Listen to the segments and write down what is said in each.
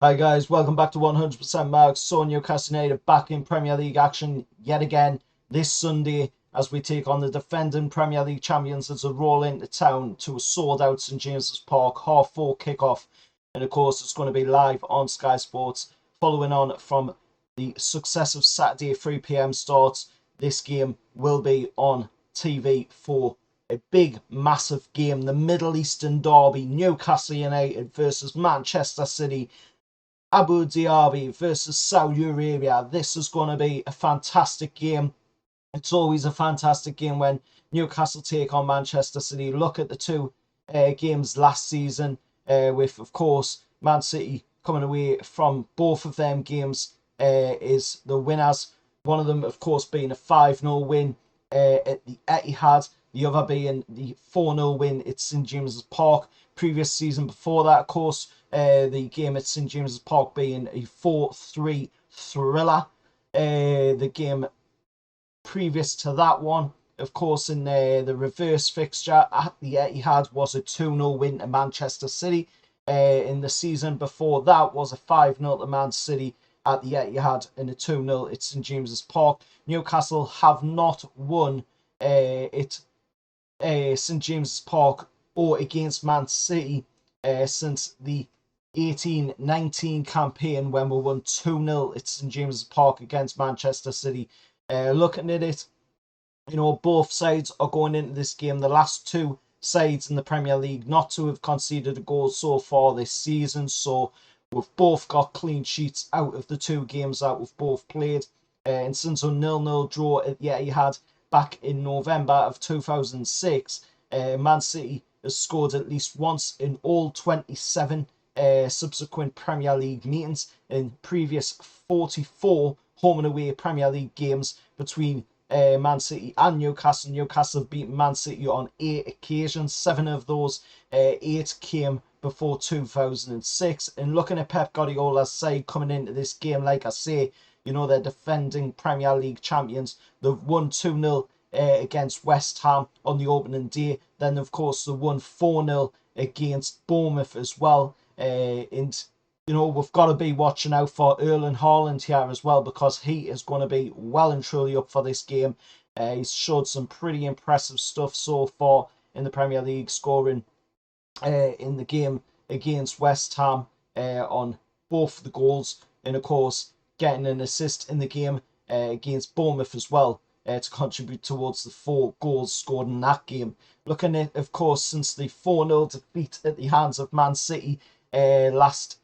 Hi guys, welcome back to 100% Marks. So Newcastle United back in Premier League action yet again this Sunday as we take on the defending Premier League champions as they roll into town to a sold out St James's Park half-4 kickoff. And of course it's going to be live on Sky Sports. Following on from the successive Saturday 3 p.m. starts, this game will be on TV for a big, massive game. The Middle Eastern derby, Newcastle United versus Manchester City. Abu Dhabi versus Saudi Arabia. This is going to be a fantastic game. It's always a fantastic game when Newcastle take on Manchester City. Look at the two games last season with, of course, Man City coming away from both of them games is the winners. One of them, of course, being a 5-0 win at the Etihad. The other being the 4-0 win at St James's Park. Previous season before that, of course, the game at St James's Park being a 4-3 thriller. The game previous to that one, of course, in the reverse fixture at the Etihad was a 2-0 win to Manchester City. In the season before that was a 5-0 to Man City at the Etihad and a 2-0 at St James's Park. Newcastle have not won at St James's Park or against Man City since the 18-19 campaign when we won 2-0 at St James's Park against Manchester City. Looking at it, both sides are going into this game, the last two sides in the Premier League not to have conceded a goal so far this season. So we've both got clean sheets out of the two games that we've both played. And since a 0-0 draw at the Etihad back in November of 2006, Man City has scored at least once in all 27 subsequent Premier League meetings in previous 44 home and away Premier League games between Man City and Newcastle. Newcastle have beaten Man City on 8 occasions. 7 of those 8 came before 2006. And looking at Pep Guardiola's side coming into this game, like I say, they're defending Premier League champions. They've won 2-0 against West Ham on the opening day. Then, of course, they won 4-0 against Bournemouth as well. And we've got to be watching out for Erling Haaland here as well, because he is going to be well and truly up for this game. He's showed some pretty impressive stuff so far in the Premier League, scoring in the game against West Ham on both the goals, and of course getting an assist in the game against Bournemouth as well to contribute towards the 4 goals scored in that game. Looking at, of course, since the 4-0 defeat at the hands of Man City last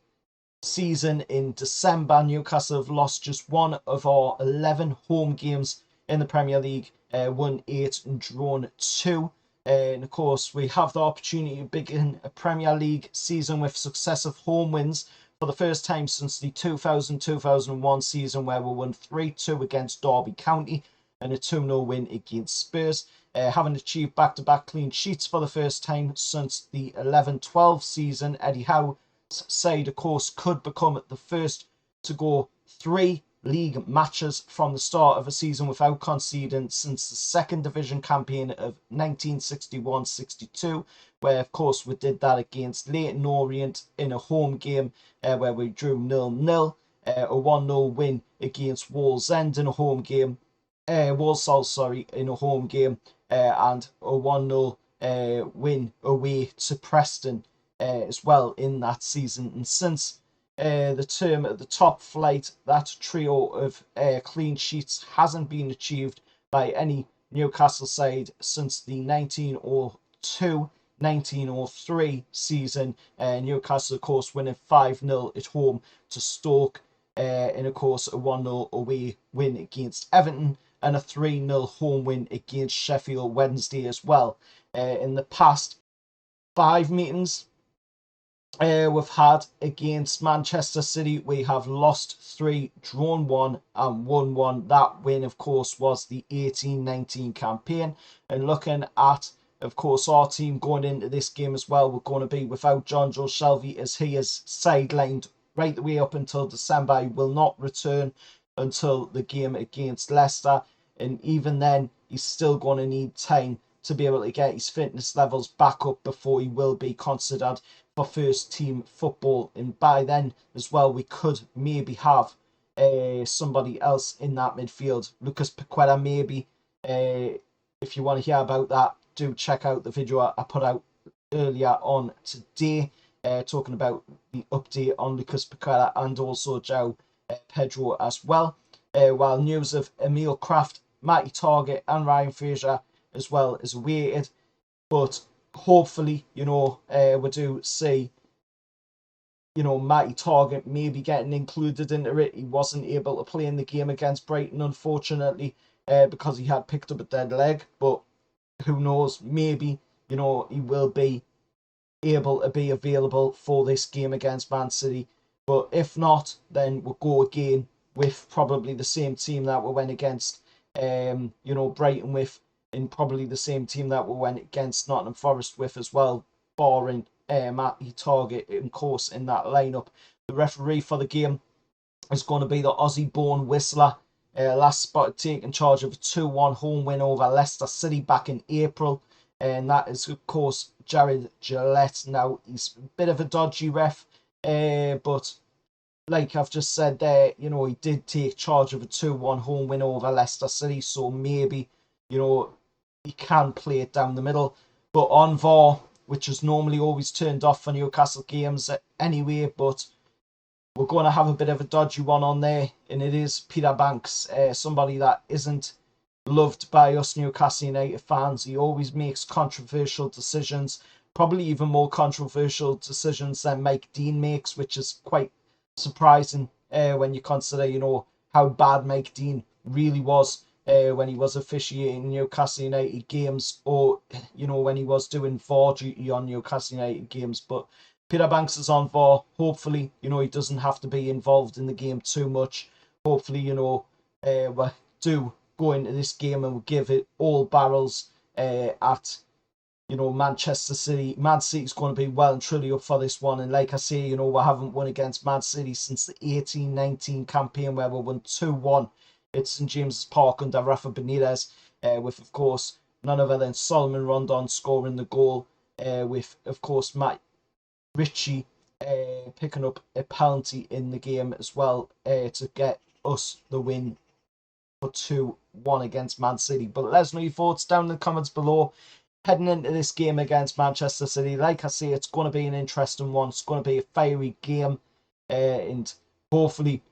season in December, Newcastle have lost just one of our 11 home games in the Premier League, won 8 and drawn 2. And of course, we have the opportunity to begin a Premier League season with successive home wins for the first time since the 2000-2001 season, where we won 3-2 against Derby County and a 2-0 win against Spurs. Having achieved back-to-back clean sheets for the first time since the 11-12 season. Eddie Howe's side, of course, could become the first to go 3 league matches from the start of a season without conceding since the second division campaign of 1961-62, where of course we did that against Leyton Orient in a home game where we drew 0-0, a 1-0 win against Wallsend in a home game, Walsall, in a home game, and a 1-0 win away to Preston as well in that season. And since the term at the top flight, that trio of clean sheets hasn't been achieved by any Newcastle side since the 1902-1903 season. Newcastle, of course, winning 5-0 at home to Stoke, and of course a 1-0 away win against Everton, and a 3-0 home win against Sheffield Wednesday as well. In the past 5 meetings we've had against Manchester City, we have lost 3, drawn 1 and won 1. That win, of course, was the 18-19 campaign. And looking at, of course, our team going into this game as well, we're going to be without Jonjo Shelvey, as he is sidelined right the way up until December. He will not return until the game against Leicester, and even then he's still going to need time to be able to get his fitness levels back up before he will be considered for first team football. And by then as well, we could maybe have somebody else in that midfield. Lucas Paqueta maybe. If you want to hear about that, do check out the video I put out earlier on today, talking about the update on Lucas Paqueta and also João Pedro as well. While news of Emil Kraft, Matty Target and Ryan Fraser as well is awaited. But hopefully, we do see, Matty Target maybe getting included into it. He wasn't able to play in the game against Brighton, unfortunately, because he had picked up a dead leg. But who knows, maybe, he will be able to be available for this game against Man City. But if not, then we'll go again with probably the same team that we went against, Brighton with, and probably the same team that we went against Nottingham Forest with as well, barring Matty Target, of course, in that lineup. The referee for the game is going to be the Aussie-born Whistler. Last spotted taking charge of a 2-1 home win over Leicester City back in April. And that is, of course, Jared Gillette. Now, he's a bit of a dodgy ref, but like I've just said there, he did take charge of a 2-1 home win over Leicester City, so maybe, he can play it down the middle. But on VAR, which is normally always turned off for Newcastle games anyway, but we're going to have a bit of a dodgy one on there, and it is Peter Banks, somebody that isn't loved by us Newcastle United fans. He always makes controversial decisions, probably even more controversial decisions than Mike Dean makes, which is quite surprising when you consider, how bad Mike Dean really was when he was officiating Newcastle United games, or, when he was doing VAR duty on Newcastle United games. But Peter Banks is on VAR. Hopefully, he doesn't have to be involved in the game too much. Hopefully, we do go into this game and we'll give it all barrels at Manchester City. Man City's going to be well and truly up for this one. And like I say, we haven't won against Man City since the 18-19 campaign where we won 2-1 at St James's Park under Rafa Benitez, with, of course, none other than Solomon Rondon scoring the goal, with, of course, Matt Ritchie picking up a penalty in the game as well to get us the win for 2-1 against Man City. But let us know your thoughts down in the comments below. Heading into this game against Manchester City, like I say, it's going to be an interesting one. It's going to be a fiery game, and hopefully,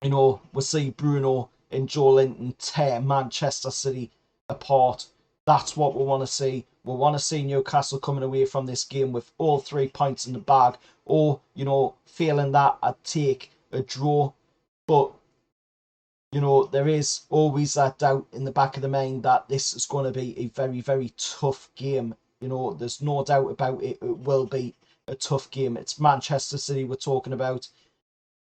we'll see Bruno and Joelinton tear Manchester City apart. That's what we want to see. We want to see Newcastle coming away from this game with all 3 points in the bag, or, failing that, I'd take a draw. But there is always that doubt in the back of the mind that this is going to be a very, very tough game. There's no doubt about it. It will be a tough game. It's Manchester City we're talking about.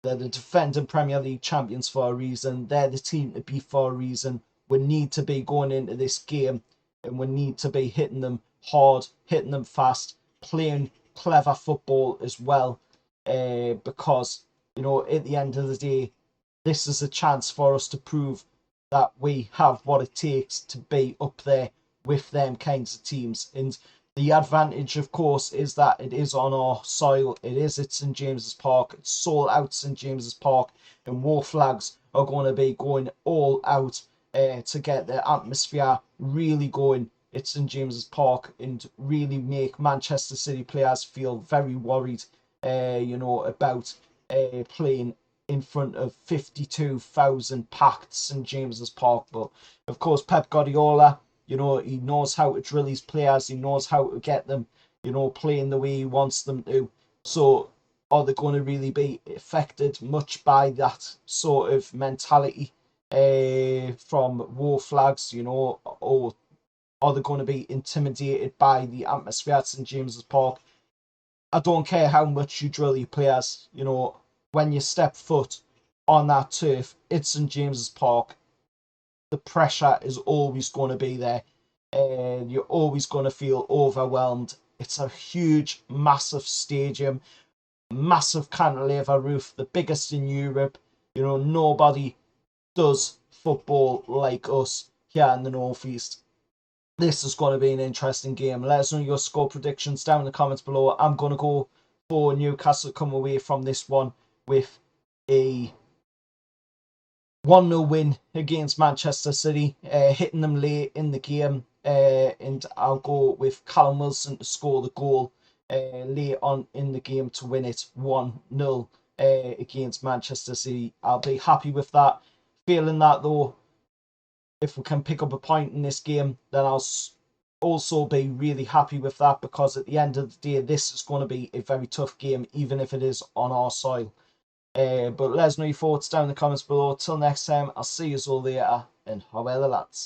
They're the defending Premier League champions for a reason. They're the team to beat for a reason. We need to be going into this game, and we need to be hitting them hard, hitting them fast, playing clever football as well. Because, at the end of the day, this is a chance for us to prove that we have what it takes to be up there with them kinds of teams. And the advantage, of course, is that it is on our soil. It is at St James's Park. It's sold out St James's Park. And War Flags are going to be going all out to get the atmosphere really going at St James's Park and really make Manchester City players feel very worried, about playing in front of 52,000 packed St James's Park. But of course, Pep Guardiola, he knows how to drill his players. He knows how to get them, playing the way he wants them to. So are they going to really be affected much by that sort of mentality from War Flags, or are they going to be intimidated by the atmosphere at St James's Park? I don't care how much you drill your players, when you step foot on that turf, it's St James's Park. The pressure is always going to be there. You're always going to feel overwhelmed. It's a huge, massive stadium, massive cantilever roof, the biggest in Europe. Nobody does football like us here in the Northeast. this is going to be an interesting game. Let us know your score predictions down in the comments below. I'm going to go for Newcastle to come away from this one with a 1-0 win against Manchester City, hitting them late in the game. And I'll go with Callum Wilson to score the goal late on in the game to win it 1-0 against Manchester City. I'll be happy with that. Feeling that though, if we can pick up a point in this game, then I'll also be really happy with that, because at the end of the day, this is going to be a very tough game, even if it is on our soil. But let us know your thoughts down in the comments below. Till next time, I'll see you all later, and how are the lads?